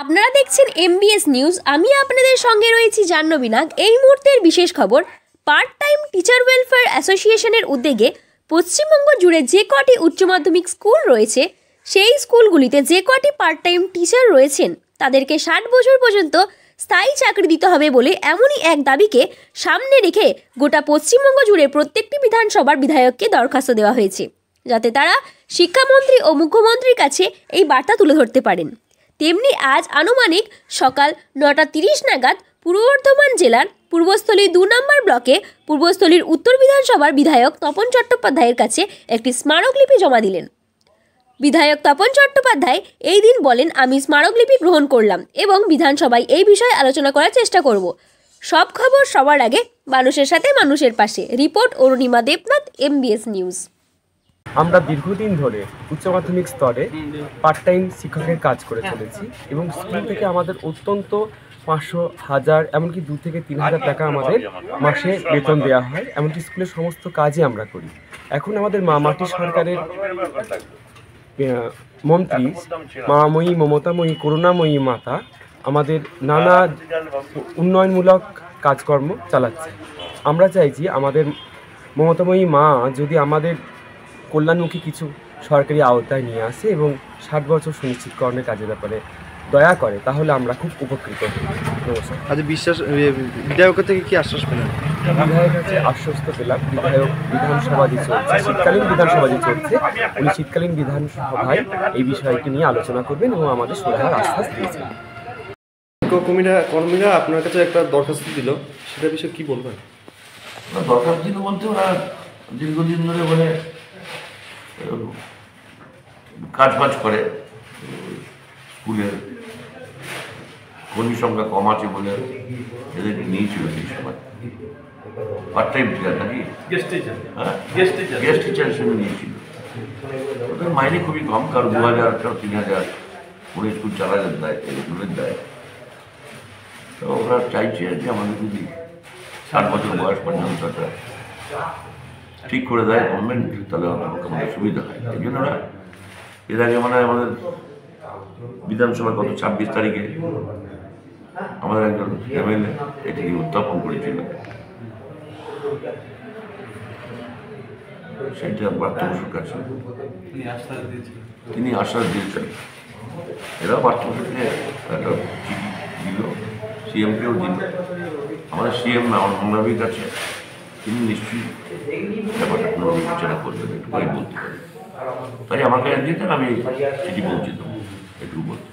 আপনারা দেখছেন MBS news. আমি আপনাদের সঙ্গে রয়েছি জাহ্নবী নাগ। এই মুহূর্তের বিশেষ খবর, পার্ট টাইম টিচার ওয়েলফেয়ার অ্যাসোসিয়েশনের উদ্যোগে পশ্চিমবঙ্গ জুড়ে যে কটি উচ্চ মাধ্যমিক স্কুল রয়েছে, সেই স্কুলগুলিতে যে কটি পার্ট টাইম টিচার রয়েছেন তাদেরকে 60 বছর পর্যন্ত স্থায়ী চাকরি দিতে হবে বলে এমনই এক দাবিকে সামনে রেখে গোটা পশ্চিমবঙ্গ জুড়ে প্রত্যেকটি বিধানসভার বিধায়ককে দরখাস্ত দেওয়া হয়েছে, যাতে তারা শিক্ষামন্ত্রী ও মুখ্যমন্ত্রীর কাছে এই বার্তা তুলে ধরতে পারেন। তেমনি আজ আনুমানিক সকাল 9:30 নাগাদ পূর্ব বর্ধমান জেলার পূর্বস্থলী 2 নম্বর ব্লকে পূর্বস্থলীর উত্তর বিধানসভার বিধায়ক তপন চট্টোপাধ্যায়ের কাছে একটি স্মারকলিপি জমা দিলেন। বিধায়ক তপন চট্টোপাধ্যায় এই দিন বলেন, আমি স্মারকলিপি গ্রহণ করলাম এবং বিধানসভায় এই বিষয়ে আলোচনা করার চেষ্টা করব। সব খবর সবার আগে, মানুষের সাথে মানুষের পাশে। Report Arunima Debnath, MBS news. আমরা দীর্ঘদিন ধরে উচ্চ মাধ্যমিক স্তরে পার্ট টাইম শিক্ষকের কাজ করে চলেছি এবং স্কুল থেকে আমাদের অত্যন্ত 500, 1000 এমনকি 2 থেকে 3000 টাকা আমাদের মাসে বেতন দেওয়া হয়। এমনকি স্কুলের সমস্ত কাজই আমরা করি। এখন আমাদের মাটি সরকারের মন্ত্রী মাময়ী, মমতাময়ী, করুণাময়ী মাতা আমাদের নানা উন্নয়নমূলক কাজকর্ম চালাচ্ছে। আমরা চাইছি আমাদের মমতাময়ী মা যদি আমাদের কল্যাণমুখী কিছু সরকারি আওতায় নিয়ে আসে এবং 60 বছর সুনিশ্চিতকরণের কাজের ব্যাপারে দয়া করে, তাহলে আমরা খুব উপকৃত হই। নমস্কার। আজ বিধায়কের থেকে কি আশ্বাস পেলেন? বিধায়কের কাছে আশ্বস্ত পেলাম। বিধায়ক বিধানসভা যে চলছে, শীতকালীন বিধানসভা যে চলছে, উনি শীতকালীন বিধানসভায় এই বিষয়টি নিয়ে আলোচনা করবেন এবং আমাদের সুরাহার আশ্বাস দিয়েছেন। কর্মীরা আপনার কাছে একটা দরখাস্ত দিল, সেটা বিষয়ে কি বলবেন? দরখাস্ত দিল বলতে ওরা দীর্ঘদিন ধরে মানে কাজ করে স্কুলের কর্মী সংখ্যা কম আছে বলে এদের নিয়েছিল সেই সময় পার্ট টাইম টিচার নাকি গেস্ট টিচার হিসেবে নিয়েছিল। ওদের মাইনে খুবই কম, কারণ 2000, 3000 করে স্কুল চালাতে দেয়, এগুলোর দেয়। তো ওরা চাইছে যে আমাদের যদি 60 বছর বয়স পর্যন্ত ঠিক করে দেয় গভর্নমেন্ট, তাহলে আমাদের সুবিধা হয়। এই জন্য ওরা এর আগে মানে আমাদের বিধানসভার গত 26 তারিখে আমাদের একজন এমএলএ এটি উত্থাপন করেছিল। সেটা পার্থ বসুর কাছে তিনি আশ্বাস দিয়েছেন। এরাও পার্থ বসুকে একটা চিঠি দিল, সিএমকেও দিল। আমাদের সিএম মহানবীর কাছে তিনি নিশ্চয়ই ব্যাপারটা পুনর্বিবেচনা করবেন, এটুকুই বলতে পারি। তাই আমাকে দিতেন, আমি চিঠি পৌঁছে দেবো, এটুকু বলতে।